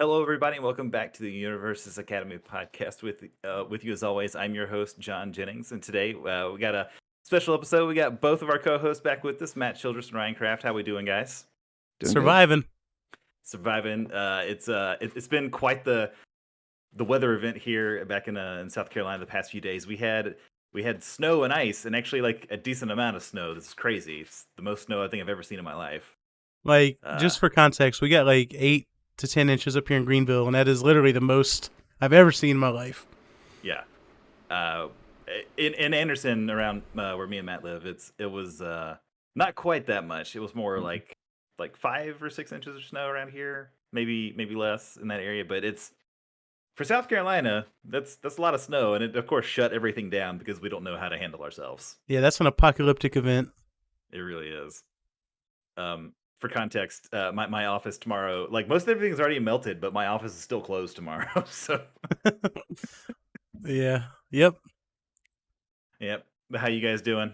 Hello, everybody, and welcome back to the Universes Academy podcast. With you as always, I'm your host John Jennings, and today we got a special episode. We got both of our co-hosts back with us, Matt Childress and Ryan Kraft. How we doing, guys? Doing Surviving. Surviving. It's been quite the weather event here back in South Carolina the past few days. We had snow and ice, and actually like a decent amount of snow. This is crazy. It's the most snow I think I've ever seen in my life. Like, just for context, we got like 8 to 10 inches up here in Greenville, and that is literally the most I've ever seen in my life. Yeah. In Anderson, around where me and Matt live, it was not quite that much. It was more like 5 or 6 inches of snow around here, maybe less in that area. But it's for South Carolina, that's a lot of snow, and it of course shut everything down because we don't know how to handle ourselves. Yeah, that's an apocalyptic event. It really is. For context, my office tomorrow, like most everything's already melted, but my office is still closed tomorrow. So yeah. Yep. How you guys doing?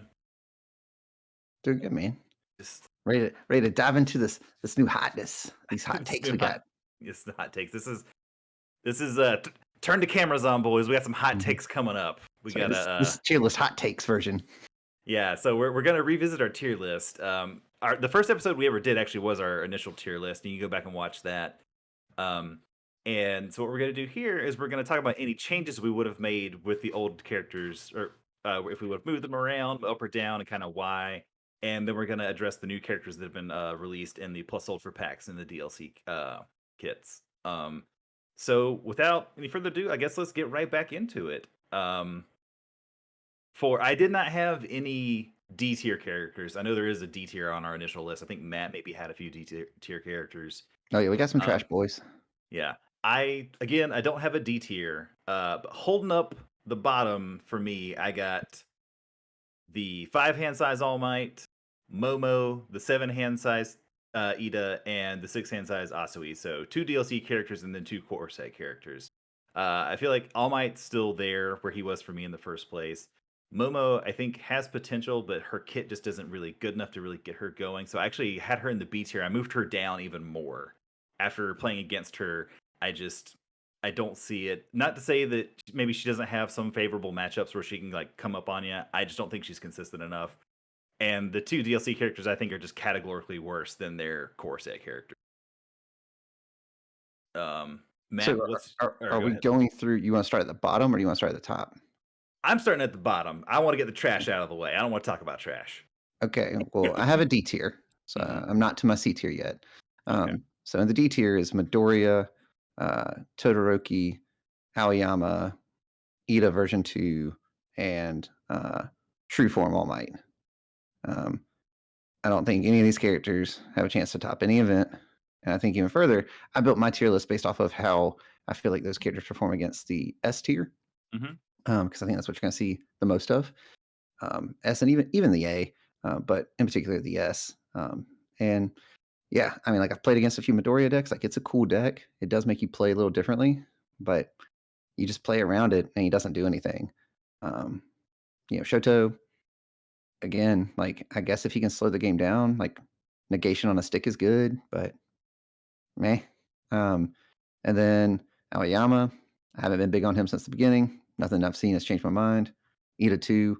Doing good, man. Just ready to dive into this new hotness. These hot takes we got. Yes, the hot takes. This is turn the cameras on, boys. We got some hot takes coming up. We got this tier list hot takes version. Yeah, so we're gonna revisit our tier list. The first episode we ever did actually was our initial tier list, and you can go back and watch that. And so what we're gonna do here is we're gonna talk about any changes we would have made with the old characters, or if we would have moved them around up or down, and kind of why. And then we're gonna address the new characters that have been released in the Plus Ultra packs and the DLC kits. So without any further ado, I guess let's get right back into it. I did not have any D tier characters. I know there is a D tier on our initial list. I think Matt maybe had a few D tier characters. Oh yeah, we got some trash boys. Yeah. I don't have a D tier. But holding up the bottom for me, I got the 5 hand size All Might, Momo, the 7 hand size Ida, and the 6 hand size Asui. So 2 DLC characters and then 2 core set characters. I feel like All Might's still there where he was for me in the first place. Momo, I think, has potential, but her kit just isn't really good enough to really get her going. So I actually had her in the B tier. I moved her down even more. After playing against her, I don't see it. Not to say that maybe she doesn't have some favorable matchups where she can like come up on you. I just don't think she's consistent enough. And the 2 DLC characters, I think, are just categorically worse than their core set characters. Matt, so are we going through? You want to start at the bottom or do you want to start at the top? I'm starting at the bottom. I want to get the trash out of the way. I don't want to talk about trash. Okay, well, I have a D tier, so I'm not to my C tier yet. Okay. So in the D tier is Midoriya, Todoroki, Aoyama, Ida version 2, and True Form All Might. I don't think any of these characters have a chance to top any event. And I think even further, I built my tier list based off of how I feel like those characters perform against the S tier. Because I think that's what you're going to see the most of. S and even the A, but in particular the S. And yeah, I mean, like I've played against a few Midoriya decks. Like it's a cool deck. It does make you play a little differently, but you just play around it and he doesn't do anything. Shoto, again, like I guess if he can slow the game down, like negation on a stick is good, but meh. And then Aoyama, I haven't been big on him since the beginning. Nothing I've seen has changed my mind. Ida 2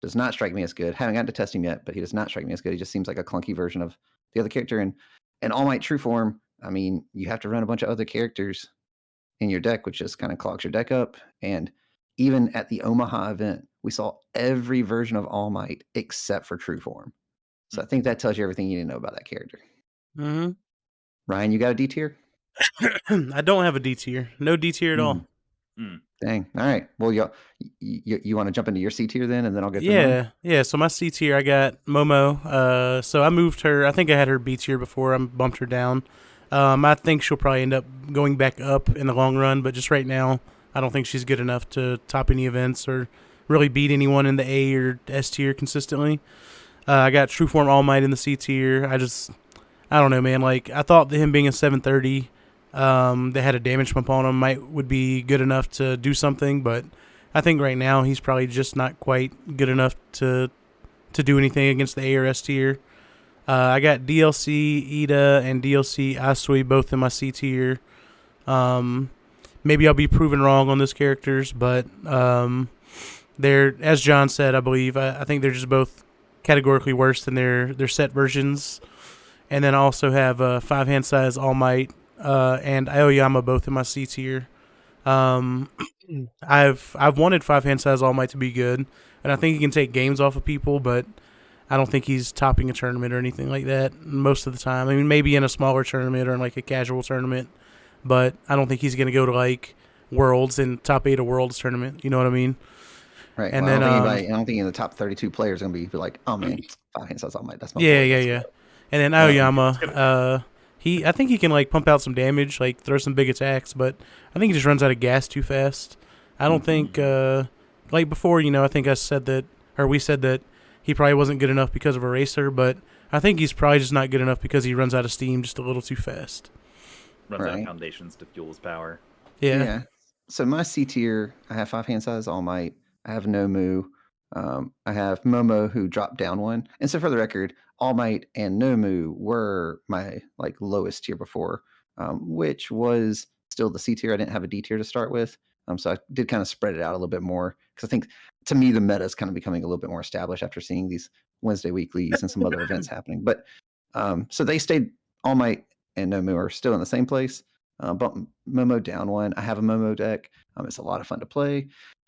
does not strike me as good. Haven't gotten to test him yet, but he does not strike me as good. He just seems like a clunky version of the other character. And All Might True Form, I mean, you have to run a bunch of other characters in your deck, which just kind of clogs your deck up. And even at the Omaha event, we saw every version of All Might except for True Form. So I think that tells you everything you need to know about that character. Mm-hmm. Ryan, you got a D tier? I don't have a D tier. No D tier at all. Dang. All right. Well, you want to jump into your C tier then, and then I'll get through mine? Yeah. So my C tier, I got Momo. So I moved her. I think I had her B tier before. I bumped her down. I think she'll probably end up going back up in the long run, but just right now, I don't think she's good enough to top any events or really beat anyone in the A or S tier consistently. I got True Form All Might in the C tier. I don't know, man. Like I thought him being a 730. They had a damage bump on him would be good enough to do something, but I think right now he's probably just not quite good enough to do anything against the A or S tier. I got DLC Ida and DLC Asui both in my C tier. Maybe I'll be proven wrong on those characters, but they're, as John said, I believe. I think they're just both categorically worse than their set versions. And then I also have 5 hand size All Might and Aoyama both in my C tier. Um, I've wanted 5 hand size All Might to be good, and I think he can take games off of people, but I don't think he's topping a tournament or anything like that most of the time. I mean, maybe in a smaller tournament or in like a casual tournament, but I don't think he's going to go to like Worlds and top 8 of Worlds tournament. You know what I mean? Right. And Well, then I don't think in the top 32 players are gonna be like, oh man, 5 hand size all might. That's my yeah, boy. yeah, Let's yeah. go. And then Aoyama, I think he can like pump out some damage, like throw some big attacks, but I think he just runs out of gas too fast. I don't think like before, I think I said that, or we said that he probably wasn't good enough because of Eraser, but I think he's probably just not good enough because he runs out of steam just a little too fast. Runs out of foundations to fuel his power. Yeah. So my C tier, I have 5 hand size All Might. I have Nomu. I have Momo, who dropped down one. And so for the record, All Might and Nomu were my like lowest tier before, which was still the C tier. I didn't have a D tier to start with. So I did kind of spread it out a little bit more because I think to me the meta is kind of becoming a little bit more established after seeing these Wednesday weeklies and some other events happening. But so they stayed. All Might and Nomu are still in the same place. Bump Momo down one. I have a Momo deck. It's a lot of fun to play.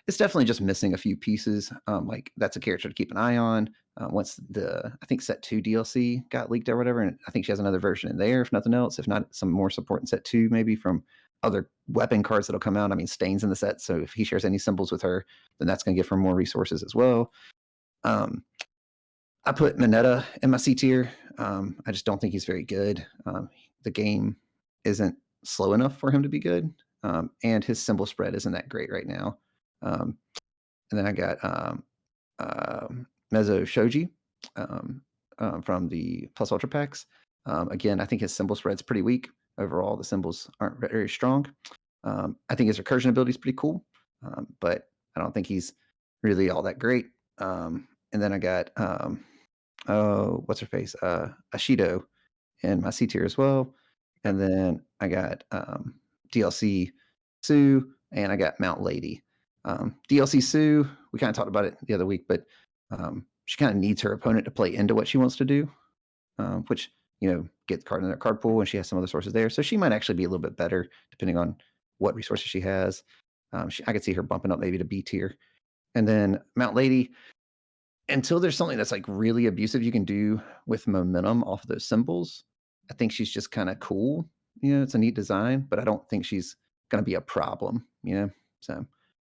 It's definitely just missing a few pieces. Like that's a character to keep an eye on. Once I think set 2 DLC got leaked or whatever, and I think she has another version in there, if nothing else. If not, some more support in set 2, maybe from other weapon cards that'll come out. I mean, Stain's in the set, so if he shares any symbols with her, then that's going to give her more resources as well. I put Mineta in my C tier. I just don't think he's very good. The game isn't slow enough for him to be good, and his symbol spread isn't that great right now. And then I got Mezzo Shoji from the Plus Ultra packs. Again, I think his symbol spread's pretty weak. Overall, the symbols aren't very strong. I think his recursion ability is pretty cool, but I don't think he's really all that great. And then I got what's her face? Ashido in my C tier as well. And then I got DLC Sue and I got Mount Lady. DLC Sue, we kind of talked about it the other week, but she kind of needs her opponent to play into what she wants to do, which, get the card in their card pool, and she has some other sources there. So she might actually be a little bit better depending on what resources she has. I could see her bumping up maybe to B tier. And then Mount Lady, until there's something that's like really abusive you can do with momentum off of those symbols, I think she's just kind of cool. It's a neat design, but I don't think she's going to be a problem. So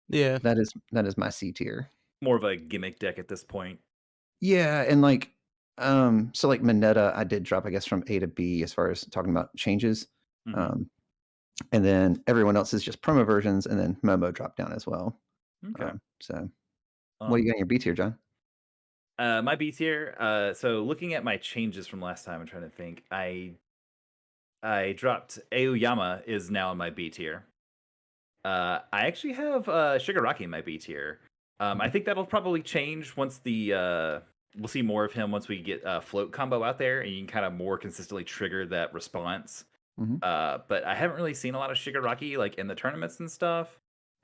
Yeah. that is my C tier. More of a gimmick deck at this point. Yeah, and like so like Mineta, I did drop, I guess, from A to B as far as talking about changes. And then everyone else is just promo versions, and then Momo dropped down as well. Okay. So what do you got in your B tier, John? My B tier. So looking at my changes from last time, I'm trying to think. I dropped Aoyama is now in my B tier. I actually have Shigaraki in my B tier. I think that'll probably change once we'll see more of him once we get float combo out there, and you can kind of more consistently trigger that response. But I haven't really seen a lot of Shigaraki like in the tournaments and stuff.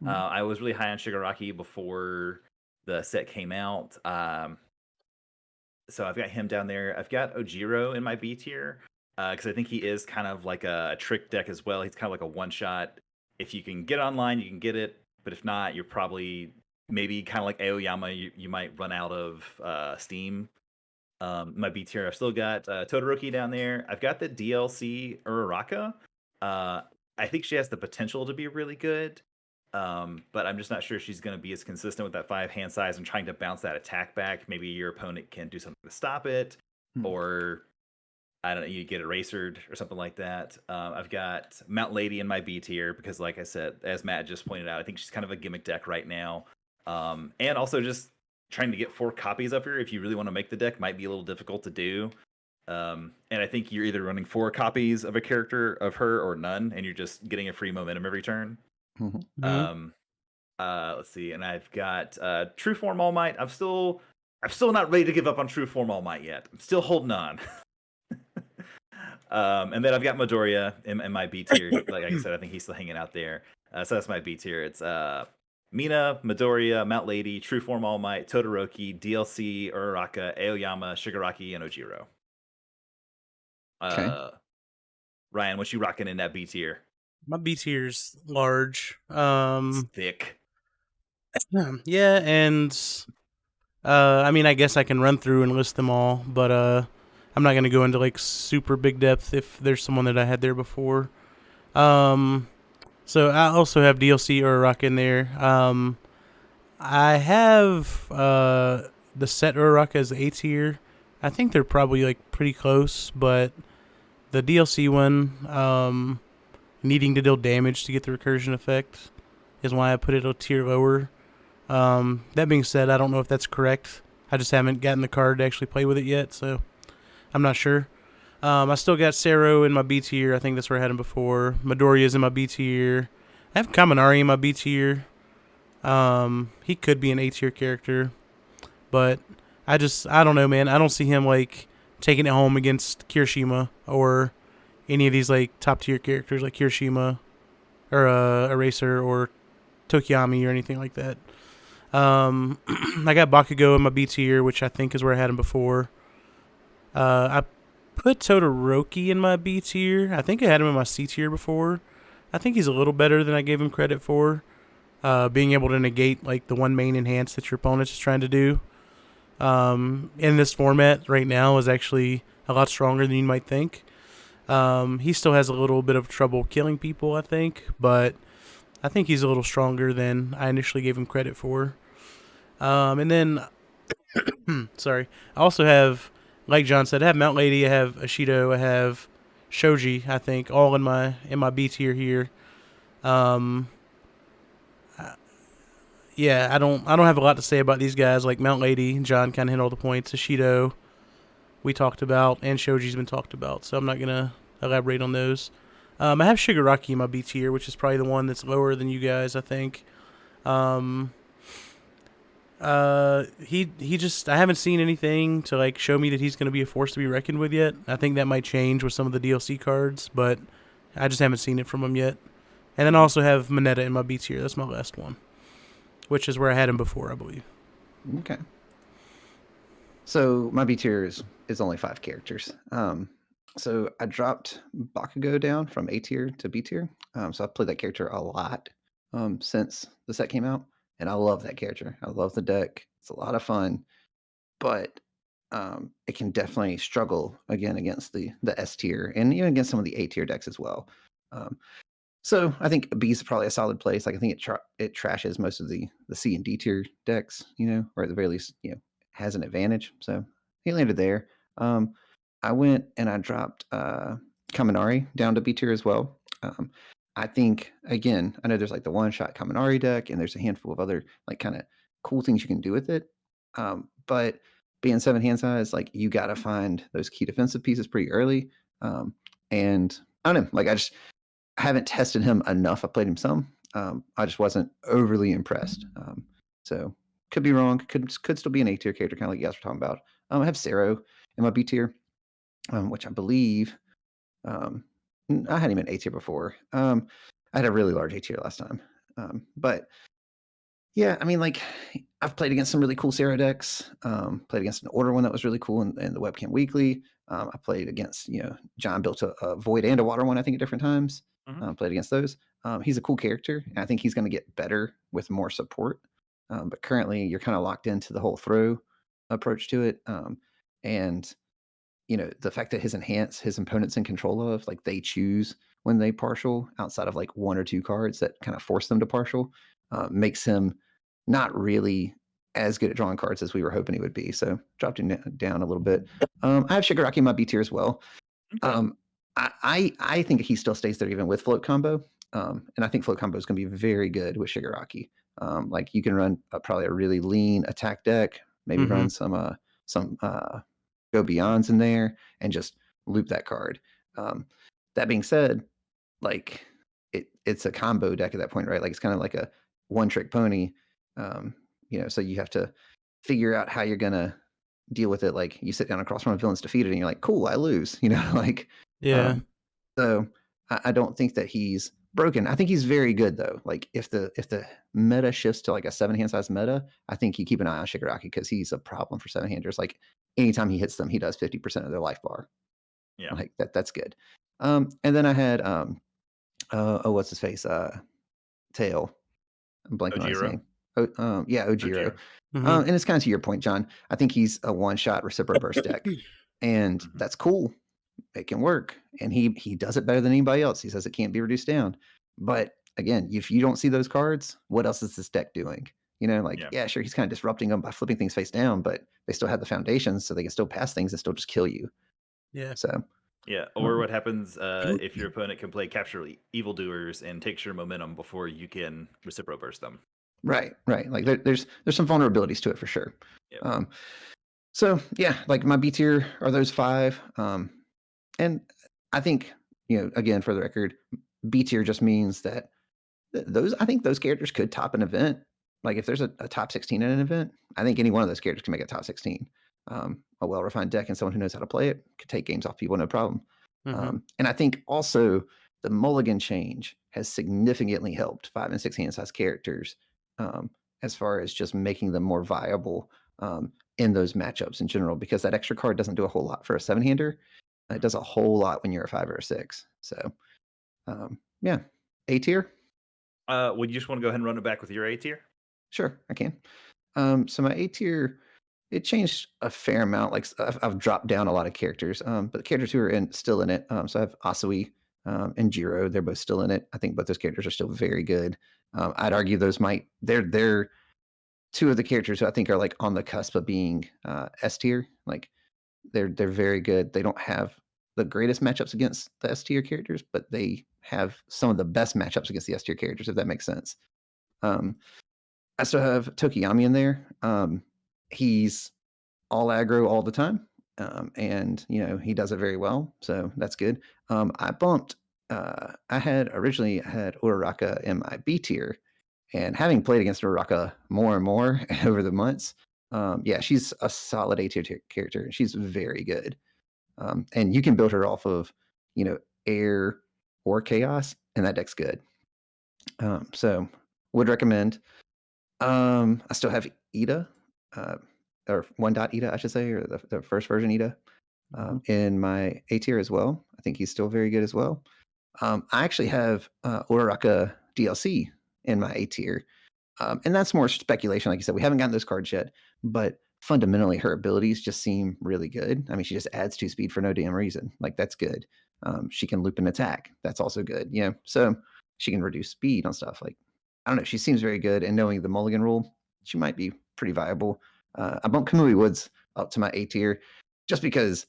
I was really high on Shigaraki before the set came out. So I've got him down there. I've got Ojiro in my B tier because I think he is kind of like a trick deck as well. He's kind of like a one shot. If you can get online, you can get it. But if not, you're probably maybe kind of like Aoyama. You might run out of steam. My B tier, I've still got Todoroki down there. I've got the DLC Uraraka. I think she has the potential to be really good. But I'm just not sure she's going to be as consistent with that 5 hand size and trying to bounce that attack back. Maybe your opponent can do something to stop it, or I don't know, you get erasered or something like that. I've got Mount Lady in my B tier because, like I said, as Matt just pointed out, I think she's kind of a gimmick deck right now. And also just trying to get 4 copies of her if you really want to make the deck might be a little difficult to do. And I think you're either running 4 copies of a character of her or none, and you're just getting a free momentum every turn. Let's see, and I've got True Form All Might. I'm still not ready to give up on True Form All Might yet. I'm still holding on. And then I've got Midoriya in my B tier. Like I said, I think he's still hanging out there. So that's my B tier. It's Mina, Midoriya, Mount Lady, True Form All Might, Todoroki, DLC, Uraraka, Aoyama, Shigaraki, and Ojiro. Okay. Ryan, what you rocking in that B tier? My B tier's large. It's thick. Yeah, and I mean, I guess I can run through and list them all, but I'm not gonna go into like super big depth if there's someone that I had there before. So I also have DLC Uraraka in there. I have the set Uraraka as A tier. I think they're probably like pretty close, but the DLC one, needing to deal damage to get the recursion effect, is why I put it a tier lower. That being said, I don't know if that's correct. I just haven't gotten the card to actually play with it yet, so I'm not sure. I still got Sero in my B tier. I think that's where I had him before. Midoriya's in my B tier. I have Kaminari in my B tier. He could be an A tier character, but I don't know, man. I don't see him like taking it home against Kirishima or any of these like top tier characters like Kirishima or Eraser or Tokiyami or anything like that. I got Bakugo in my B tier, which I think is where I had him before. I put Todoroki in my B tier. I think I had him in my C tier before. I think he's a little better than I gave him credit for. Being able to negate like the one main enhance that your opponent is trying to do. In this format right now is actually a lot stronger than you might think. He still has a little bit of trouble killing people, I think, but I think he's a little stronger than I initially gave him credit for. And then, sorry, I also have, like John said, I have Mount Lady, I have Ashido, I have Shoji, I think, all in my B tier here. Yeah, I don't have a lot to say about these guys. Like Mount Lady, John kind of hit all the points. Ashido, we talked about, and Shoji's been talked about, so I'm not gonna elaborate on those. I have Shigaraki in my B tier, which is probably the one that's lower than you guys, I think. He just, I haven't seen anything to like show me that he's going to be a force to be reckoned with yet. I think that might change with some of the DLC cards, but I just haven't seen it from him yet. And then I also have Mineta in my B tier. That's my last one, which is where I had him before, I believe. Okay. So my B tier is only 5 characters. So I dropped Bakugo down from A tier to B tier. So I've played that character a lot since the set came out, and I love that character. I love the deck. It's a lot of fun, but it can definitely struggle again against the S tier and even against some of the A tier decks as well. So I think B is probably a solid place. Like I think it trashes most of the C and D tier decks, or at the very least, has an advantage. So he landed there. I went and I dropped Kaminari down to B tier as well. I think, again, I know there's like the one-shot Kaminari deck, and there's a handful of other like kind of cool things you can do with it. But being 7 hand size, like you got to find those key defensive pieces pretty early. And I don't know, like I haven't tested him enough. I played him some. I just wasn't overly impressed. So could be wrong. Could still be an A tier character, kind of like you guys were talking about. I have Sero in my B tier, which I believe I had him in A tier before. I had a really large A tier last time. But yeah, I mean, like I've played against some really cool Sero decks. Played against an Order one that was really cool in the Webcam Weekly. I played against, John built a Void and a Water one, I think, at different times. Played against those. He's a cool character, and I think he's going to get better with more support. But currently, you're kind of locked into the whole throw approach to it. And the fact that his opponent's in control of, like they choose when they partial outside of like 1 or 2 cards that kind of force them to partial, makes him not really as good at drawing cards as we were hoping he would be. So dropped him down a little bit. I have Shigaraki in my B tier as well. Okay. I think he still stays there even with float combo. And I think float combo is going to be very good with Shigaraki. Like you can run probably a really lean attack deck, maybe run some go beyonds in there and just loop that card. That being said, like it's a combo deck at that point, right? Like it's kind of like a one trick pony. So you have to figure out how you're gonna deal with it. Like you sit down across from a villain's defeated and you're like, cool, I lose, like Yeah. So I don't think that he's broken. I think he's very good though. Like if the meta shifts to like a 7-hand size meta, I think you keep an eye on Shigaraki because he's a problem for 7-handers. Like anytime he hits them, he does 50% of their life bar. Yeah. Like that's good. And then I had what's his face? Tail. I'm blanking on his Ojiro? name. Ojiro. Ojiro. Mhm. And it's kind of to your point, John. I think he's a one-shot Recipro Burst deck, and Mhm. that's cool. It can work, and he does it better than anybody else. He says it can't be reduced down, but again, if you don't see those cards, what else is this deck doing? You know, like Yeah. sure, he's kind of disrupting them by flipping things face down, but they still have the foundations, so they can still pass things and still just kill you. Yeah. So Yeah. Or what happens if your opponent can play Capture Evildoers and takes your momentum before you can Recipro Burst them? right. Like there's some vulnerabilities to it for sure. Yep. So yeah, like my B tier are those 5. And I think, again, for the record, B tier just means that I think those characters could top an event. Like if there's a top 16 in an event, I think any one of those characters can make a top 16. A well-refined deck and someone who knows how to play it could take games off people, no problem. Mhm. And I think also the mulligan change has significantly helped 5 and 6 hand size characters as far as just making them more viable in those matchups in general, because that extra card doesn't do a whole lot for a 7-hander. It does a whole lot when you're a 5 or a 6. So yeah, A tier. Would you just want to go ahead and run it back with your A tier? Sure, I can. So my A tier, it changed a fair amount. Like I've dropped down a lot of characters, but the characters who are still in it. So I have Asui and Giro. They're both still in it. I think both those characters are still very good. I'd argue they're 2 of the characters who I think are like on the cusp of being S tier. Like they're very good. They don't have the greatest matchups against the S tier characters, but they have some of the best matchups against the S tier characters, if that makes sense. I still have Tokiyami in there. He's all aggro all the time, and he does it very well, so that's good. I bumped. I had originally had Uraraka in my B tier, and having played against Uraraka more and more over the months, she's a solid A tier character. She's very good, and you can build her off of air or chaos, and that deck's good. So would recommend. I still have Ida, or 1 dot Ida, I should say, or the first version Ida, in my A tier as well. I think he's still very good as well. I actually have Uraraka DLC in my A tier, and that's more speculation. Like you said, we haven't gotten those cards yet, but fundamentally, her abilities just seem really good. I mean, she just adds 2 speed for no damn reason. Like that's good. She can loop an attack. That's also good. So she can reduce speed on stuff. Like I don't know. She seems very good, and knowing the mulligan rule, she might be pretty viable. I bumped Kamui Woods up to my A tier just because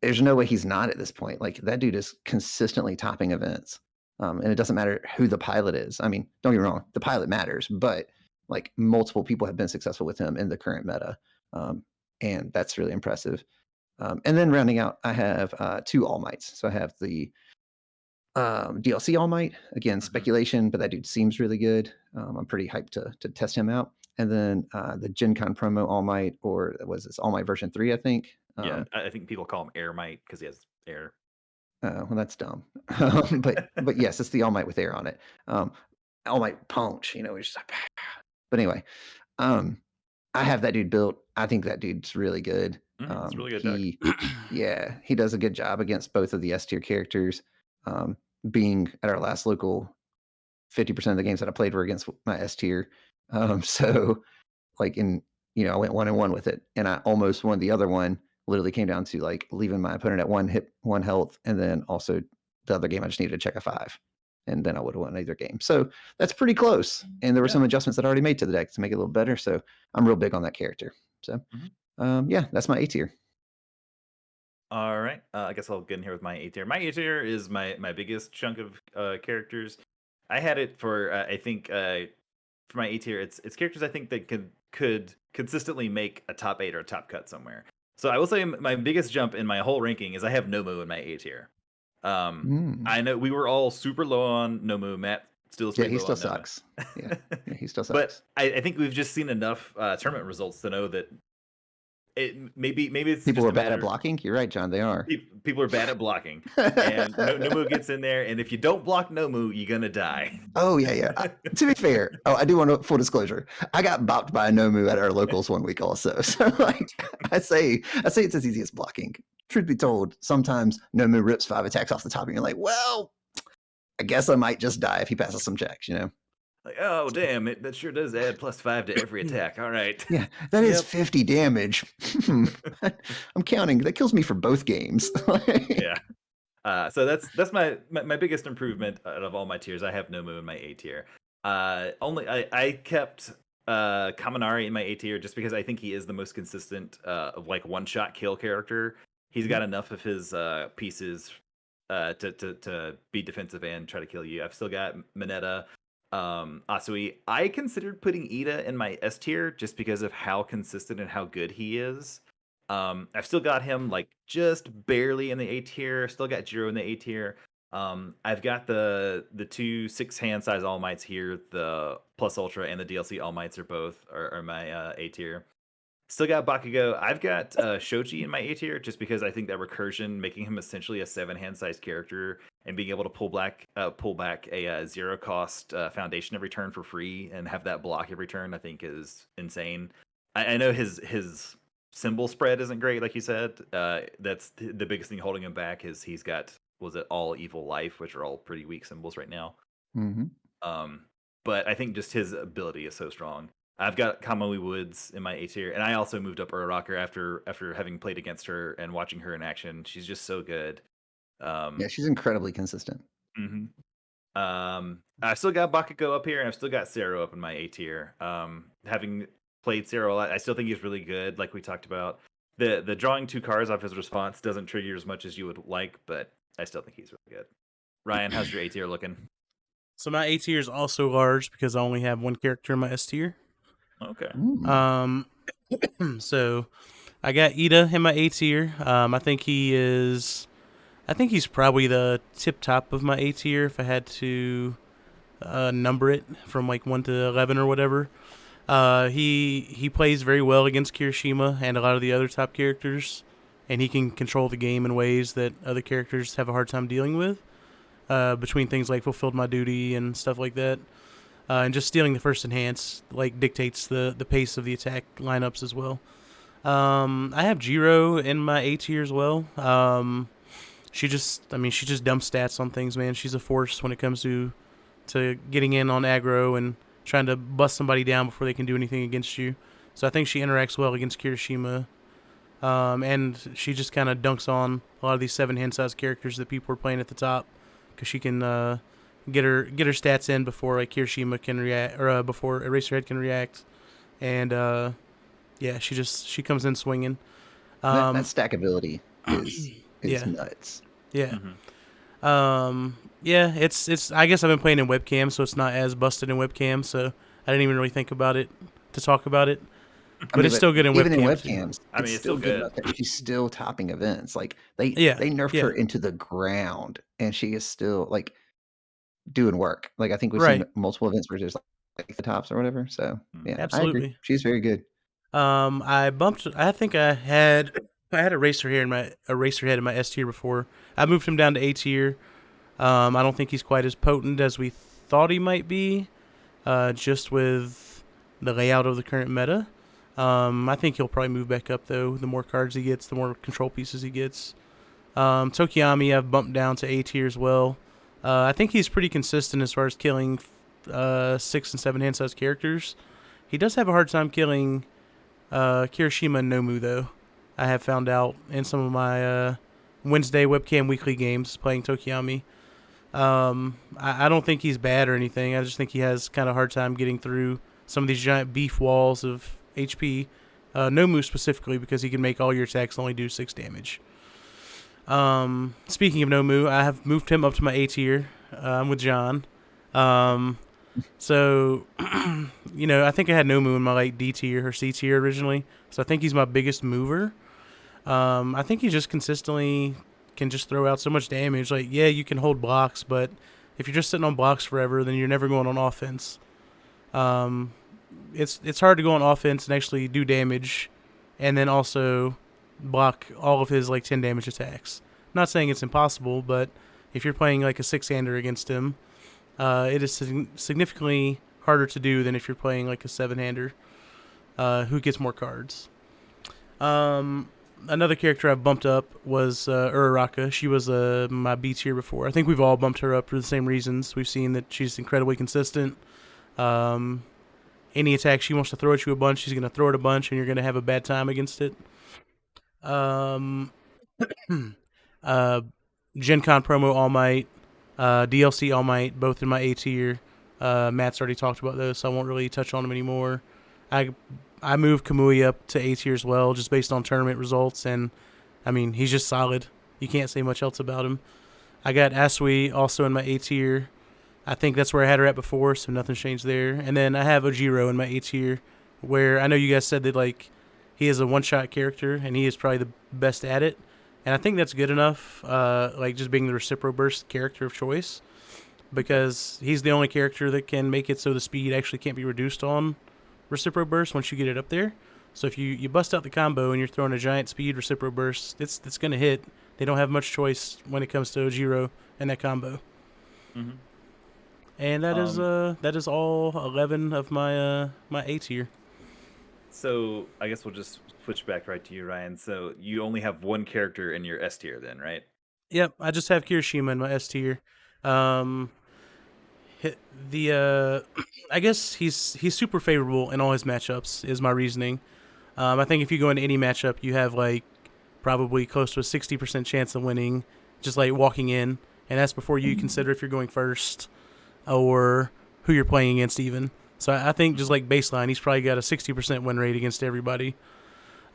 there's no way he's not at this point. Like that dude is consistently topping events. And it doesn't matter who the pilot is. I mean, don't get me wrong, the pilot matters, but like multiple people have been successful with him in the current meta. And that's really impressive. And then rounding out, I have 2 All Mights. So I have the DLC All Might. Again, speculation, but that dude seems really good. I'm pretty hyped to test him out. And then the Gen Con promo All Might, or was this All Might version 3, I think. Yeah, I think people call him Air Might because he has air. Well, that's dumb. But yes, it's the All Might with air on it. All Might Punch, it's just like, but anyway, I have that dude built. I think that dude's really good. It's a really good deck. He does a good job against both of the S tier characters. Being at our last local, 50% of the games that I played were against my S tier. So like I went 1-1 with it, and I almost won the other one. Literally came down to like leaving my opponent at 1 health, and then also the other game I just needed to check a 5, and then I would have won either game. So that's pretty close. And there were some adjustments that I already made to the deck to make it a little better. So I'm real big on that character. So that's my A tier. All right. I guess I'll get in here with my A tier. My A tier is my biggest chunk of characters. I had it for I think for my A tier, it's characters I think that could consistently make a top 8 or a top cut somewhere. So I will say my biggest jump in my whole ranking is I have Nomu in my A tier. I know we were all super low on Nomu. Matt still is Yeah, pretty he low still on Nomu. sucks. Yeah, he still But sucks. I think we've just seen enough tournament results to know that maybe it's People just are a bad at matter. blocking. You're right, John. They are. People are bad at blocking, and Nomu gets in there, and if you don't block Nomu, you're gonna die. Oh yeah. To be fair, I do want to full disclosure. I got bopped by a Nomu at our locals one week also. So like I say it's as easy as blocking. Truth be told, sometimes Nomu rips 5 attacks off the top, and you're like, well, I guess I might just die if he passes some checks, Like, oh damn, that sure does add +5 to every attack. All right. Yeah, that is Yep. 50 damage. I'm counting. That kills me for both games. Yeah. So that's my biggest improvement out of all my tiers. I have Nomu in my A tier. Only I kept Kaminari in my A tier just because I think he is the most consistent of like one-shot kill character. He's got enough of his pieces to be defensive and try to kill you. I've still got Mineta, Asui. I considered putting Ida in my S tier just because of how consistent and how good he is. I've still got him like just barely in the A tier. Still got Giro in the A tier. I've got the 2 6-hand size All Mights here. The Plus Ultra and the DLC All Mights are my A tier. Still got Bakugo. I've got Shoji in my A tier just because I think that recursion, making him essentially a 7-hand size character and being able to pull back a 0 cost foundation every turn for free and have that block every turn, I think is insane. I know his symbol spread isn't great, like you said. That's the biggest thing holding him back is he's got, was it All Evil Life, which are all pretty weak symbols right now. But I think just his ability is so strong. I've got Kamui Woods in my A tier, and I also moved up Uraraka after having played against her and watching her in action. She's just so good. Yeah, she's incredibly consistent. I still got Bakugo up here, and I've still got Sero up in my A tier. Having played Sero a lot, I still think he's really good, like we talked about. The drawing 2 cards off his response doesn't trigger as much as you would like, but I still think he's really good. Ryan, how's your A tier looking? So my A tier is also large because I only have one character in my S tier. Okay. So I got Ida in my A tier. I think he's probably the tip top of my A tier if I had to number it from like 1 to 11 or whatever. He plays very well against Kirishima and a lot of the other top characters, and he can control the game in ways that other characters have a hard time dealing with. Between things like Fulfilled My Duty and stuff like that. And just stealing the first enhance like dictates the pace of the attack lineups as well. I have Giro in my A tier as well. She just dumps stats on things, man. She's a force when it comes to getting in on aggro and trying to bust somebody down before they can do anything against you. So I think she interacts well against Kirishima. And she just kind of dunks on a lot of these 7-hand size characters that people are playing at the top, because she can get her stats in before like Kirishima can react, or before Eraserhead can react, and yeah, she comes in swinging. That stackability is nuts. Yeah. Yeah, it's. I guess I've been playing in webcam, so it's not as busted in webcam. So I didn't even really think about it to talk about it. But it's still good in even webcams. in webcams, it's still good. enough that she's still topping events. Like they nerfed her into the ground, and she is still like doing work. Like I think we've seen multiple events where there's like the tops or whatever. So yeah, absolutely, I agree. She's very good. I think I had Eraserhead in my S tier before. I moved him down to A tier. I don't think he's quite as potent as we thought he might be, just with the layout of the current meta. I think he'll probably move back up, though. The more cards he gets, the more control pieces he gets. Tokiyami I've bumped down to A tier as well. I think he's pretty consistent as far as killing 6 and 7-hand size characters. He does have a hard time killing Kirishima and Nomu, though. I have found out in some of my Wednesday webcam weekly games playing Tokiyami. I don't think he's bad or anything. I just think he has kind of a hard time getting through some of these giant beef walls of HP. Nomu specifically, because he can make all your attacks only do 6 damage. Speaking of Nomu, I have moved him up to my A tier. I'm with John. So, I think I had Nomu in my like D tier or C tier originally. So I think he's my biggest mover. I think he just consistently can just throw out so much damage. Like, yeah, you can hold blocks, but if you're just sitting on blocks forever, then you're never going on offense. It's hard to go on offense and actually do damage and then also block all of his like 10 damage attacks. Not saying it's impossible, but if you're playing like a 6-hander against him, it is significantly harder to do than if you're playing like a 7-hander who gets more cards. Another character I've bumped up was Uraraka. She was my B tier before. I think we've all bumped her up for the same reasons. We've seen that she's incredibly consistent. Any attack she wants to throw at you a bunch, she's going to throw it a bunch, and you're going to have a bad time against it. Gen Con promo All Might, DLC All Might, both in my A tier. Matt's already talked about those, so I won't really touch on them anymore. I moved Kamui up to A tier as well, just based on tournament results, and I mean, he's just solid. You can't say much else about him. I got Asui also in my A tier. I think that's where I had her at before, so nothing's changed there. And then I have Giro in my A tier, where I know you guys said that like he is a one-shot character, and he is probably the best at it. And I think that's good enough, like just being the Recipro Burst character of choice, because he's the only character that can make it so the speed actually can't be reduced on Recipro Burst once you get it up there. So if you bust out the combo and you're throwing a giant speed Recipro Burst, it's going to hit. They don't have much choice when it comes to Ojiro and that combo. Mm-hmm. And that is all 11 of my my A tier. So I guess we'll just switch back right to you, Ryan. So you only have one character in your S tier, then, right? Yep, I just have Kirishima in my S tier. I guess he's super favorable in all his matchups. Is my reasoning. I think if you go into any matchup, you have like probably close to a 60% chance of winning, just like walking in, and that's before you consider if you're going first or who you're playing against even. So I think just like baseline, he's probably got a 60% win rate against everybody.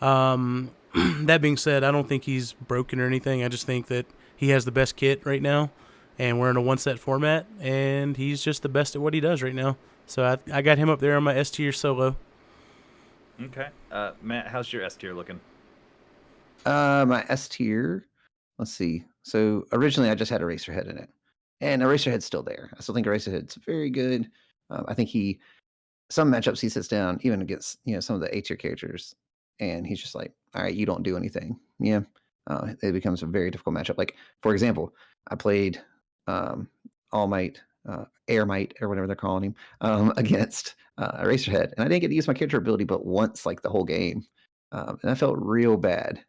That being said, I don't think he's broken or anything. I just think that he has the best kit right now, and we're in a one-set format, and he's just the best at what he does right now. So I got him up there on my S tier solo. Okay. Matt, how's your S tier looking? My S tier, let's see. So originally I just had Eraserhead in it, and Eraserhead's still there. I still think Eraserhead's very good. I think some matchups he sits down even against some of the A tier characters, and he's just like, all right, you don't do anything. Yeah, it becomes a very difficult matchup. Like for example, I played All Might, Air Might, or whatever they're calling him, against Eraserhead, and I didn't get to use my character ability but once, like the whole game, and I felt real bad.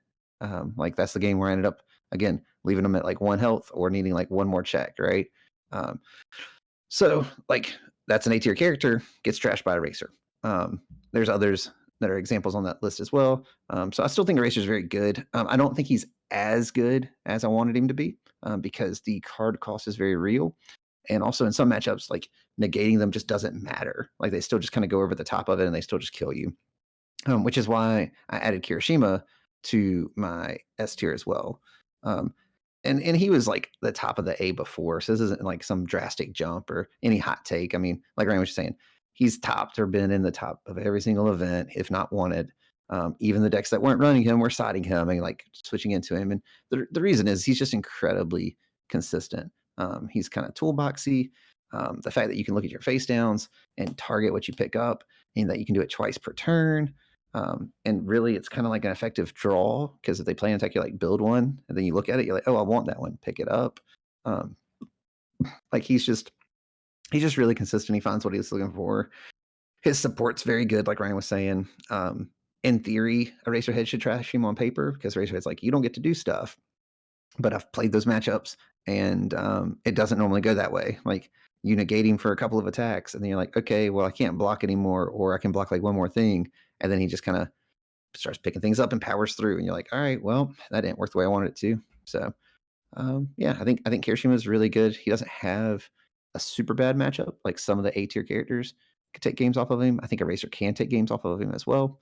Like that's the game where I ended up again leaving him at like 1 health or needing like one more check, right? So like that's an A tier character, gets trashed by Eraser. There's others that are examples on that list as well. So I still think Eraser is very good. I don't think he's as good as I wanted him to be because the card cost is very real. And also in some matchups, like negating them just doesn't matter. Like they still just kind of go over the top of it and they still just kill you. Which is why I added Kirishima to my S tier as well. And he was like the top of the A before, so this isn't like some drastic jump or any hot take. I mean, like Ryan was saying, he's topped or been in the top of every single event, if not wanted. Even the decks that weren't running him were siding him and like switching into him. And the reason is he's just incredibly consistent. He's kind of toolboxy. The fact that you can look at your face downs and target what you pick up, and that you can do it twice per turn. And really, it's kind of like an effective draw because if they play an attack, you like build one, and then you look at it, you're like, oh, I want that one, pick it up. Like he's just really consistent. He finds what he's looking for. His support's very good, like Ryan was saying. In theory, Eraserhead should trash him on paper because Eraserhead's like, you don't get to do stuff. But I've played those matchups, and it doesn't normally go that way. Like you negate him for a couple of attacks, and then you're like, okay, well, I can't block anymore, or I can block like one more thing. And then he just kind of starts picking things up and powers through, and you're like, all right, well, that didn't work the way I wanted it to. So, yeah, I think Kirishima is really good. He doesn't have a super bad matchup like some of the A tier characters could take games off of him. I think Eraser can take games off of him as well.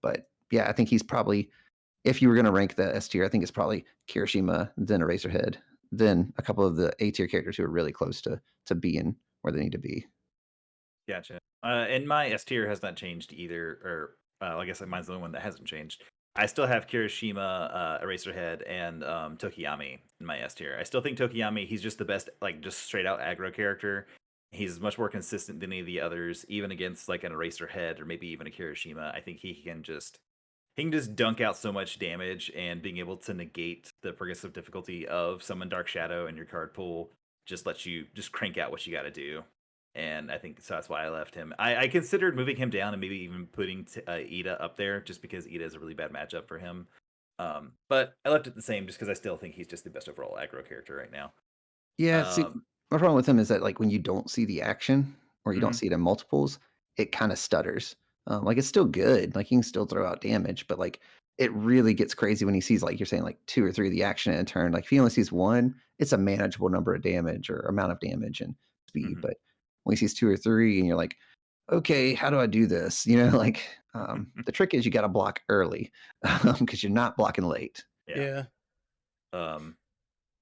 But yeah, I think he's probably, if you were going to rank the S tier, I think it's probably Kirishima, then Eraserhead, then a couple of the A tier characters who are really close to being where they need to be. Gotcha. And my S tier has not changed either, or I guess mine's the only one that hasn't changed. I still have Kirishima, Eraserhead, and Tokiyami in my S tier. I still think Tokiyami, he's just the best, like just straight out aggro character. He's much more consistent than any of the others, even against like an Eraserhead or maybe even a Kirishima. I think he can just he can just dunk out so much damage, and being able to negate the progressive difficulty of Summon Dark Shadow in your card pool just lets you just crank out what you got to do. And I think so that's why I left him. I considered moving him down and maybe even putting Ida up there just because Ida is a really bad matchup for him. But I left it the same just because I still think he's just the best overall aggro character right now. Yeah, see, Um, my problem with him is that like when you don't see the action or you don't Mhm. see it in multiples, it kind of stutters. Like it's still good, like you can still throw out damage, but like it really gets crazy when he sees like you're saying like 2 or 3 of the action in a turn. Like if he only sees one, it's a manageable number of damage or amount of damage and speed. Mhm. But when he sees 2 or 3, and you're like, okay, how do I do this? Like the trick is you got to block early because you're not blocking late. Yeah. Yeah.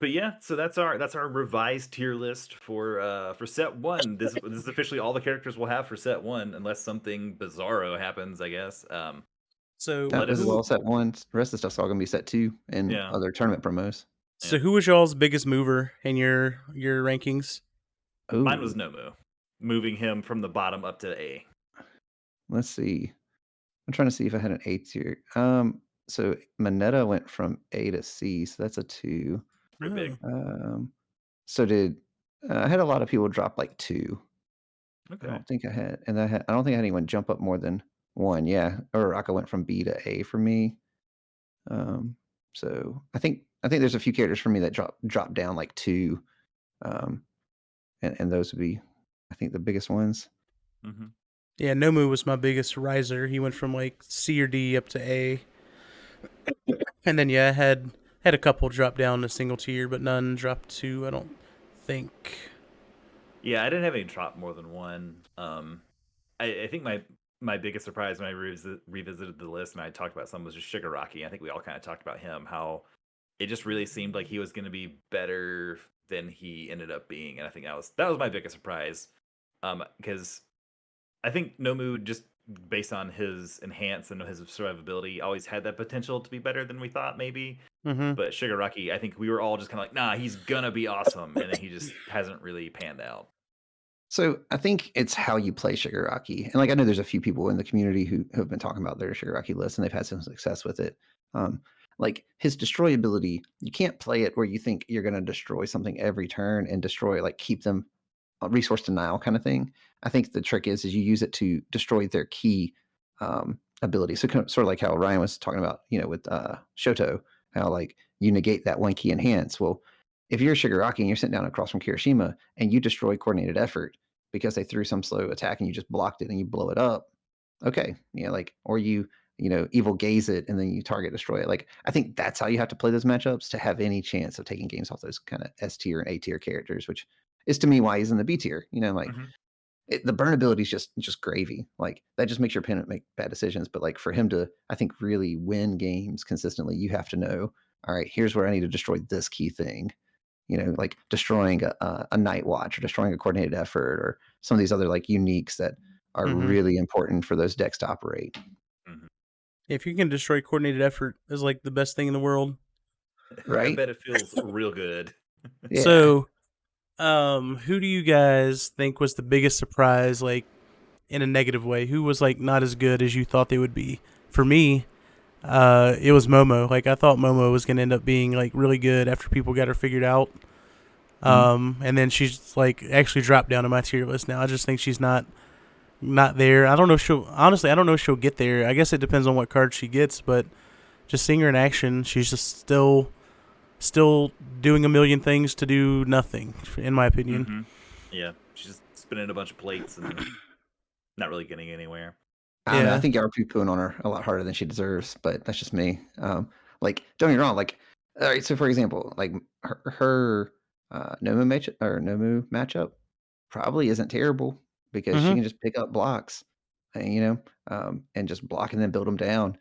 But yeah, so that's our revised tier list for set one. This is officially all the characters we'll have for set one, unless something bizarro happens, I guess. So Let This is us, all set one. The rest of the stuff's all gonna be set two and yeah. other tournament promos. so who was y'all's biggest mover in your rankings? Mine was Oh, Nomu, moving him from the bottom up to A. let's see. I'm trying to see if I had an A tier. So Mineta went from A to C, so that's a 2. Pretty big. So did I had a lot of people drop like 2. I Okay. don't think I had, and I don't think I had anyone jump up more than 1. Yeah, Uraraka went from B to A for me. Um, so I think there's a few characters for me that drop down like 2. Um, and those would be, I think, the biggest ones. Hmm. Yeah, Nomu was my biggest riser. He went from like C or D up to A, and then yeah, I had a couple drop down to single tier, but none dropped to. I don't think. Yeah, I didn't have any drop more than one. I think my biggest surprise when I revisited the list and I talked about some was just Shigaraki. I think we all kind of talked about him, how it just really seemed like he was going to be better than he ended up being, and I think that was my biggest surprise. Because I think Nomu, just based on his enhance and his survivability, always had that potential to be better than we thought maybe. Mm-hmm. But Shigaraki, I think we were all just kind of like, nah, he's gonna be awesome, and then he just hasn't really panned out. So I think it's how you play Shigaraki. And like I know there's a few people in the community who have been talking about their Shigaraki list and they've had some success with it. Like his destroyability, you can't play it where you think you're going to destroy something every turn and destroy, like keep them resource denial kind of thing. I think the trick is you use it to destroy their key ability. So sort of like how Ryan was talking about, with Shoto, how like you negate that one key enhance. Well, if you're Shigaraki and you're sitting down across from Kirishima and you destroy coordinated effort because they threw some slow attack and you just blocked it and you blow it up, okay, or you evil gaze it and then you target destroy it. Like I think that's how you have to play those matchups to have any chance of taking games off those kind of S tier and A tier characters, which is to me why he's in the B tier. Mhm. The burn ability is just gravy. Like that just makes your opponent make bad decisions. But like for him to, I think, really win games consistently, you have to know, all right, here's where I need to destroy this key thing. Like destroying a night watch or destroying a coordinated effort or some of these other like uniques that are Mm-hmm. really important for those decks to operate. Mhm. If you can destroy coordinated effort, is like the best thing in the world. I Right? bet it feels real good. Yeah. So, who do you guys think was the biggest surprise, like in a negative way? Who was like not as good as you thought they would be? For me, it was Momo. Like I thought Momo was gonna end up being like really good after people got her figured out. And then she's like actually dropped down to my tier list now. I just think she's not there. I don't know if I don't know if she'll get there. I guess it depends on what card she gets, but just seeing her in action, she's just still doing a million things to do nothing, in my opinion. Hmm. Yeah, she's just spinning a bunch of plates and not really getting anywhere. I don't know. I Yeah. think y'all are poo-pooing on her a lot harder than she deserves, but that's just me. Like, don't get me wrong. Like, all right. So, for example, like her Nomu matchup probably isn't terrible because she Mm-hmm. can just pick up blocks, and, and just block and then build them down.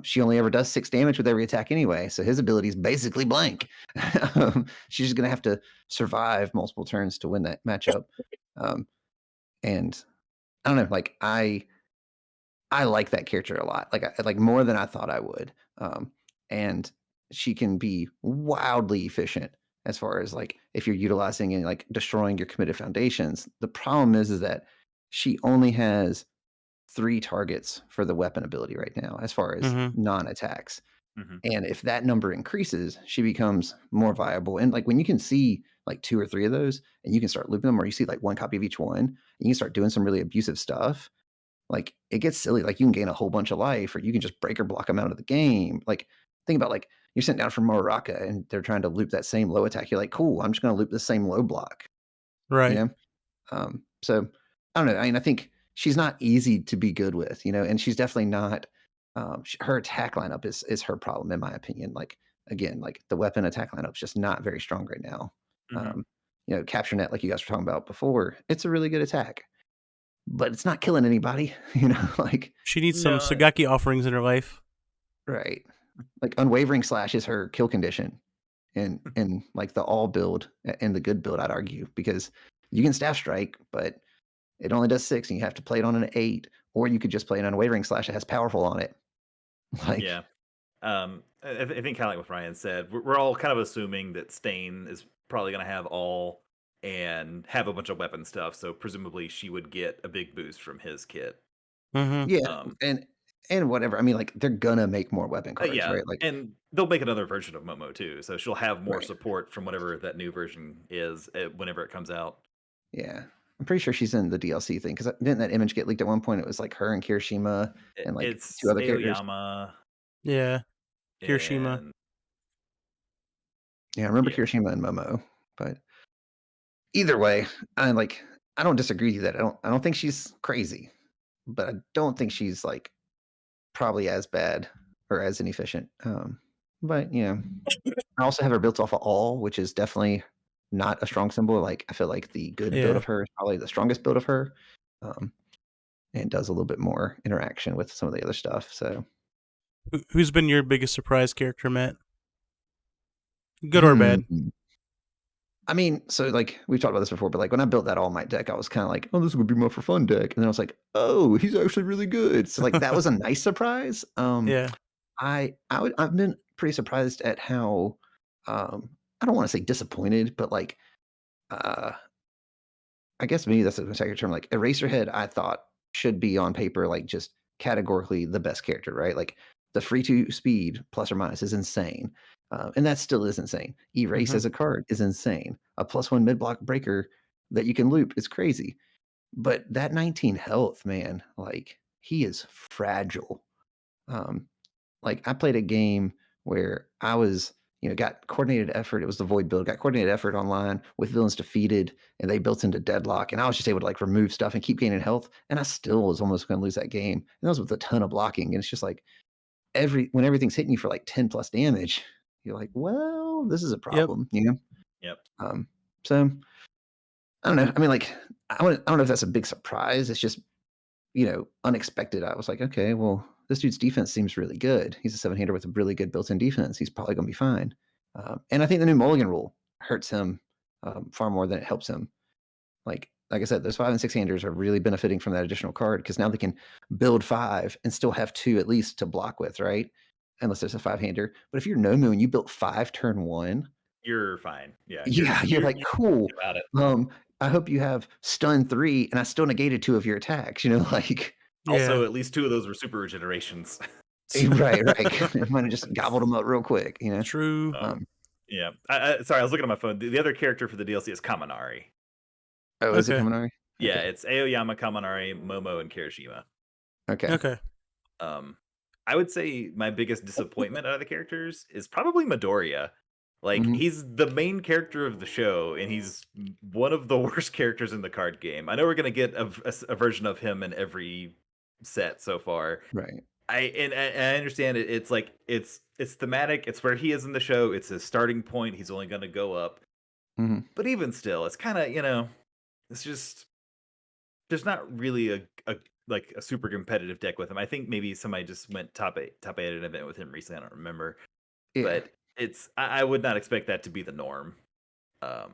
She only ever does 6 damage with every attack anyway, so his ability is basically blank. She's just gonna have to survive multiple turns to win that matchup. And I don't know. Like I like that character a lot, like more than I thought I would. And she can be wildly efficient as far as like if you're utilizing and like destroying your committed foundations. The problem is that she only has 3 targets for the weapon ability right now, as far as non-attacks. And if that number increases, she becomes more viable. And like when you can see like 2 or 3 of those, and you can start looping them, or you see like 1 copy of each one, and you can start doing some really abusive stuff. Like it gets silly. Like you can gain a whole bunch of life, or you can just break or block them out of the game. Like think about like you're sitting down for Uraraka, and they're trying to loop that same low attack. You're like, cool, I'm just going to loop the same low block. Right. You know, so I don't know. I mean, I think she's not easy to be good with. And she's definitely not. Her attack lineup is her problem, in my opinion. Like again, like the weapon attack lineup's just not very strong right now. Capture net, like you guys were talking about before, it's a really good attack, but it's not killing anybody. Like she needs some Sagaki offerings in her life. Right. Like unwavering slash is her kill condition, and like the all build and the good build, I'd argue, because you can staff strike, but it only does 6, and you have to play it on an 8, or you could just play an unwavering slash that has powerful on it. Like, yeah. I think kind of like what Ryan said, we're all kind of assuming that Stain is probably going to have all and have a bunch of weapon stuff, so presumably she would get a big boost from his kit. Yeah, and whatever. I mean, like they're gonna make more weapon cards, Yeah, right? Like, and they'll make another version of Momo too, so she'll have more Right. support from whatever that new version is whenever it comes out. Yeah, I'm pretty sure she's in the DLC thing, because didn't that image get leaked at one point? It was like her and Kirishima and like It's 2 other characters. Aoyama. Yeah, Kirishima. And Yeah, I remember Kirishima and Momo, but either way, I don't disagree with you that I don't think she's crazy, but I don't think she's like probably as bad or as inefficient. But I also have her built off of all, which is definitely not a strong symbol. Like I feel like the good build of her is probably the strongest build of her, and does a little bit more interaction with some of the other stuff. So, who's been your biggest surprise character, Matt? Good or bad? I mean, so like we've talked about this before, but like when I built that All Might deck, I was kind of like, oh, this is gonna be more for fun deck, and then I was like, oh, he's actually really good. So like that was a nice surprise. Yeah. I've been pretty surprised at how I don't want to say disappointed, but like I guess maybe that's a second term. Like Eraserhead, I thought should be on paper like just categorically the best character, right? Like the free 2 speed plus or minus is insane. And that still is insane. Erase as a card is insane. A +1 mid block breaker that you can loop is crazy. But that 19 health, man, like he is fragile. Like I played a game where I was, got coordinated effort. It was the Void build, got coordinated effort online with villains defeated, and they built into deadlock. And I was just able to like remove stuff and keep gaining health. And I still was almost going to lose that game. And that was with a ton of blocking. And it's just like when everything's hitting you for like 10 plus damage, you're like, well, this is a problem, Yep. So I don't know. I mean, like, I don't know if that's a big surprise. It's just, unexpected. I was like, okay, well, this dude's defense seems really good. He's a 7-hander with a really good built-in defense. He's probably going to be fine. And I think the new Mulligan rule hurts him far more than it helps him. Like I said, those 5 and 6-handers are really benefiting from that additional card, because now they can build 5 and still have 2 at least to block with, right? Unless there's a 5-hander. But if you're Nomu and you built 5 turn 1, you're fine. Yeah. You're like, cool. About it. I hope you have stun 3, and I still negated 2 of your attacks. Like. Also, at least 2 of those were super regenerations. Right. I might have just gobbled them up real quick. True. Yeah. Sorry, I was looking at my phone. The other character for the DLC is Kaminari. Oh, is it Kaminari? Yeah, it's Aoyama, Kaminari, Momo, and Kirishima. Okay. I would say my biggest disappointment out of the characters is probably Midoriya. Like, he's the main character of the show, and he's one of the worst characters in the card game. I know we're going to get a version of him in every set so far. Right. I understand it. It's like, it's thematic. It's where he is in the show. It's his starting point. He's only going to go up. But even still, it's kind of, it's just, there's not really a super competitive deck with him. I think maybe somebody just went top 8 at an event with him recently. I don't remember. Yeah. But I would not expect that to be the norm. I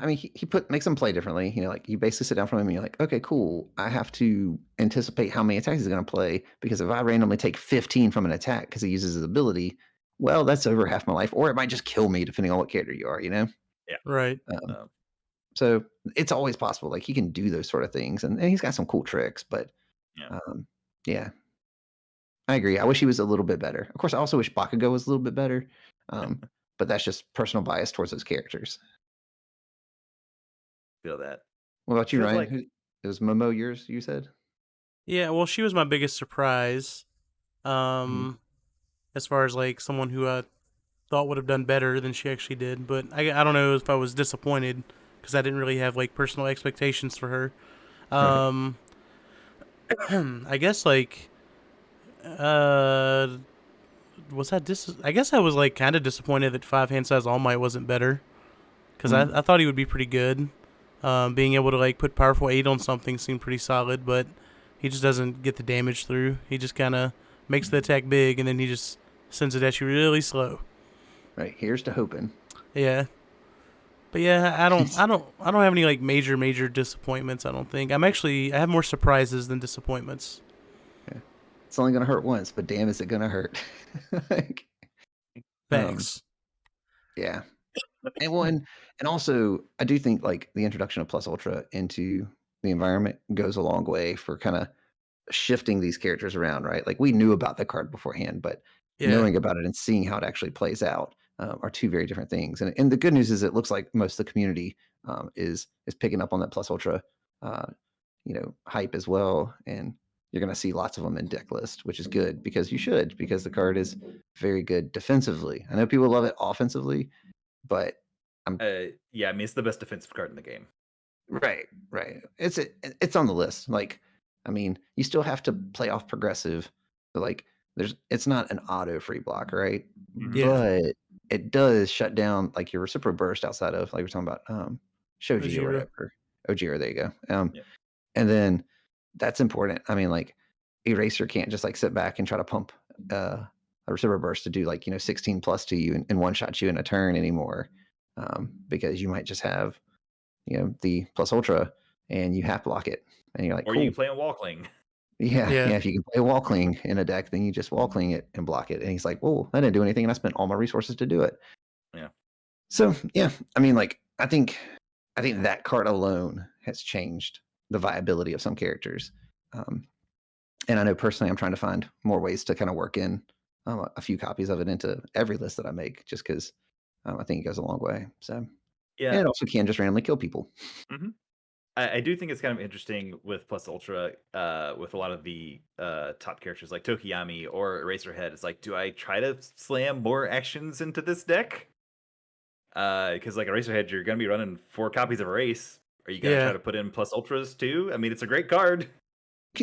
mean, he makes them play differently. Like you basically sit down from him and you're like, okay, cool. I have to anticipate how many attacks he's going to play, because if I randomly take 15 from an attack because he uses his ability, well, that's over half my life, or it might just kill me depending on what character you are. Yeah. Right. So it's always possible. Like he can do those sort of things, and he's got some cool tricks. But Yeah. yeah, I agree. I wish he was a little bit better. Of course, I also wish Bakugo was a little bit better. But that's just personal bias towards those characters. Feel that. What about you, Feels Ryan? like- It was Momo yours, you said? Yeah, well, she was my biggest surprise. As far as like someone who I thought would have done better than she actually did, but I don't know if I was disappointed because I didn't really have like personal expectations for her. Right. I guess like was that I guess I was like kind of disappointed that Five Hand Size All Might wasn't better because I thought he would be pretty good. Being able to like put powerful 8 on something seemed pretty solid, but he just doesn't get the damage through. He just kind of makes the attack big and then he just sends it at you really slow. Right. Here's to hoping. Yeah. But yeah, I don't have any like major disappointments, I don't think. I have more surprises than disappointments. Yeah. It's only gonna hurt once, but damn is it gonna hurt. Like, Thanks. yeah. And also I do think like the introduction of Plus Ultra into the environment goes a long way for kind of shifting these characters around, right? Like we knew about the card beforehand, but knowing about it and seeing how it actually plays out are two very different things. And the good news is it looks like most of the community is picking up on that Plus Ultra, hype as well. And you're going to see lots of them in deck list, which is good because because the card is very good defensively. I know people love it offensively, but yeah, I mean it's the best defensive card in the game. Right. It's on the list. Like, I mean, you still have to play off progressive, but like, it's not an auto free block, right? Yeah. But it does shut down like your reciprocal burst outside of like we're talking about Shoji or whatever. Ojiro, there you go. And then that's important. I mean, like, Eraser can't just like sit back and try to pump a reciprocal burst to do like 16 plus to you and one shot you in a turn anymore, because you might just have the Plus Ultra and you half block it and you're like, or cool. you can play on Walkling. Yeah. If you can play Walkling in a deck, then you just Walkling it and block it. And he's like, whoa, I didn't do anything and I spent all my resources to do it. Yeah. So yeah, I mean, like, I think that card alone has changed the viability of some characters. And I know personally I'm trying to find more ways to kind of work in a few copies of it into every list that I make, just because I think it goes a long way. So yeah, and it also can just randomly kill people. Mm-hmm. I do think it's kind of interesting with Plus Ultra, with a lot of the top characters like Tokiyami or Eraserhead. It's like, do I try to slam more actions into this deck? Because like Eraserhead, you're going to be running 4 copies of Erase. Are you going to try to put in Plus Ultras too? I mean, it's a great card.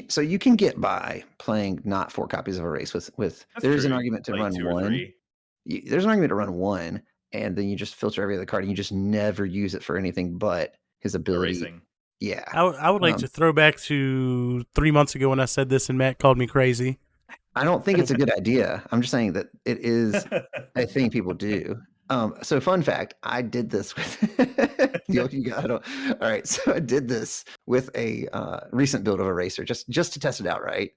So you can get by playing not 4 copies of Erase with there's an argument to run 1. There's an argument to run 1, and then you just filter every other card and you just never use it for anything but his ability. Erasing. Yeah. I would like to throw back to 3 months ago when I said this and Matt called me crazy. I don't think it's a good idea. I'm just saying that it is a thing people do. So fun fact, I did this with all right. So I did this with a recent build of Eraser just to test it out, right?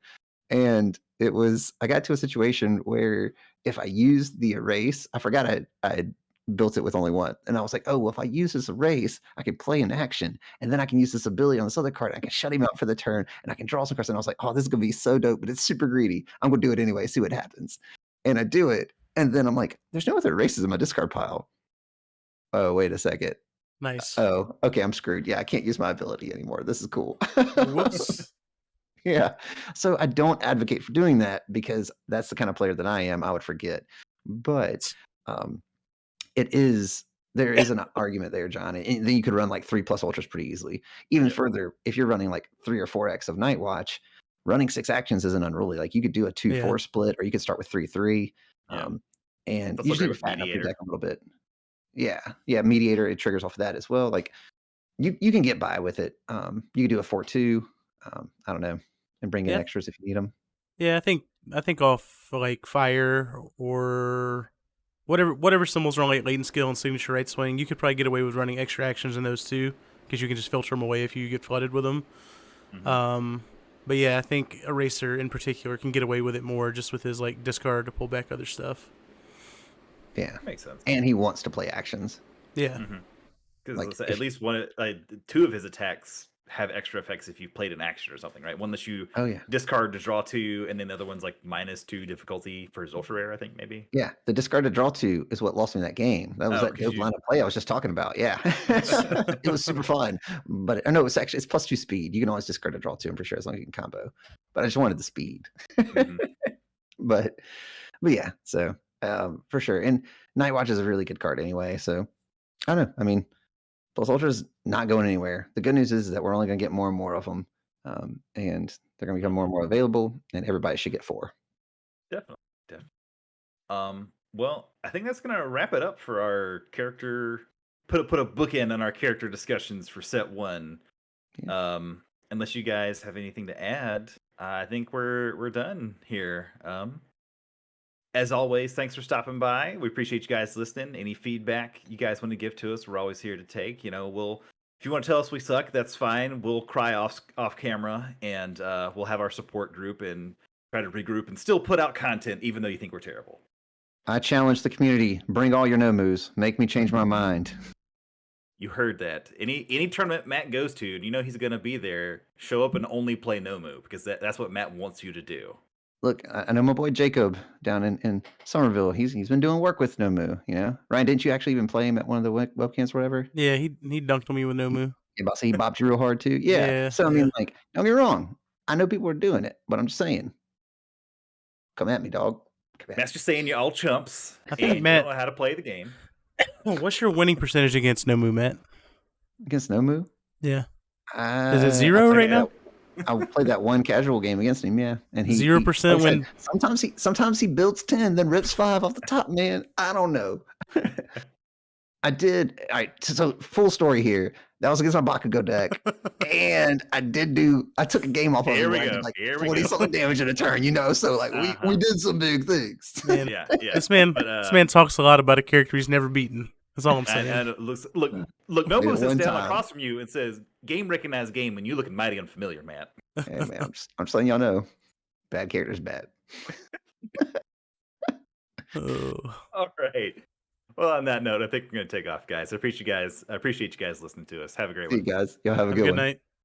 And I got to a situation where if I used the Erase, I forgot I built it with only 1. And I was like, oh, well, if I use this Erase, I can play an action. And then I can use this ability on this other card. I can shut him out for the turn and I can draw some cards. And I was like, oh, this is going to be so dope, but it's super greedy. I'm going to do it anyway, see what happens. And I do it. And then I'm like, there's no other Erases in my discard pile. Oh, wait a second. Nice. Oh, okay, I'm screwed. Yeah, I can't use my ability anymore. This is cool. Whoops. Yeah. So I don't advocate for doing that because that's the kind of player that I am. I would forget. But there is an argument there, John. And then you could run like 3 Plus Ultras pretty easily. Even further, if you're running like 3 or 4x of Night Watch, running 6 actions isn't unruly. Like you could do a 2-4 split, or you could start with 3-3. And you just need to fatten up your deck a little bit. Yeah. Mediator, it triggers off of that as well. Like you can get by with it. You can do a 4-2. I don't know, and bring in extras if you need them. Yeah, I think off like Fire or whatever symbols are on like Latent Skill and Signature Right Swing, you could probably get away with running extra actions in those too, because you can just filter them away if you get flooded with them. Mm-hmm. But yeah, I think Eraser in particular can get away with it more just with his like discard to pull back other stuff. Yeah, makes sense. And he wants to play actions. Yeah. Mm-hmm. Because Like, at least two of his attacks have extra effects if you've played an action or something, right? One lets you oh yeah, discard to draw 2, and then the other one's like -2 difficulty for his ultra rare, I think maybe. yeah. The discard to draw 2 is what lost me that game. That was Oh, that because dope line of play I was just talking about. Yeah, it was super fun. But no, it's +2 speed. You can always discard to draw 2. I'm pretty sure as long as you can combo. But I just wanted the speed. Mhm. but yeah, so for sure. And Night Watch is a really good card anyway. So I don't know. I mean, Pulse Ultra's not going anywhere. The good news is that we're only going to get more and more of them, and they're going to become more and more available, and everybody should get 4. Definitely, definitely. Well, I think that's gonna wrap it up for our character. Put a bookend on our character discussions for set 1. Yeah. Unless you guys have anything to add, I think we're done here. As always, thanks for stopping by. We appreciate you guys listening. Any feedback you guys want to give to us, we're always here to take. If you want to tell us we suck, that's fine. We'll cry off camera, and we'll have our support group and try to regroup and still put out content, even though you think we're terrible. I challenge the community. Bring all your no-moves. Make me change my mind. You heard that. Any tournament Matt goes to, and you know he's gonna be there, show up and only play Nomu, because that's what Matt wants you to do. Look, I know my boy Jacob down in Somerville. He's been doing work with Nomu. You know, Ryan, didn't you actually even play him at one of the webcams or whatever? Yeah, he dunked on me with no move. Yeah, about to say he bopped you real hard too. Yeah. Yeah, So I mean, like, don't get me wrong. I know people are doing it, but I'm just saying, come at me, dog. Come at me. Matt's just saying you all chumps, I think and Matt- you don't know how to play the game. Oh, what's your winning percentage against no move, Matt? Against Nomu? Yeah. Is it 0 I'll tell right you now? I played that one casual game against him, yeah, and he 0% like I said, when sometimes he builds 10, then rips 5 off the top. Man, I don't know. I did. All right, so full story here. That was against my Bakugo deck, and I took a game off of Here him we where I go. did like Here we 40 go. something damage in a turn. You know, so like we did some big things. man, Yeah. this man talks a lot about a character he's never beaten. That's all I'm saying. And it look, Momo sits down across from you and says, "Game recognized game," and you looking mighty unfamiliar, Matt. Hey man, I'm just letting y'all know, bad character's bad. Oh. All right. Well, on that note, I think we're gonna take off, guys. I appreciate you guys listening to us. Have a great See one. you guys. Y'all have a Have good a good one. night.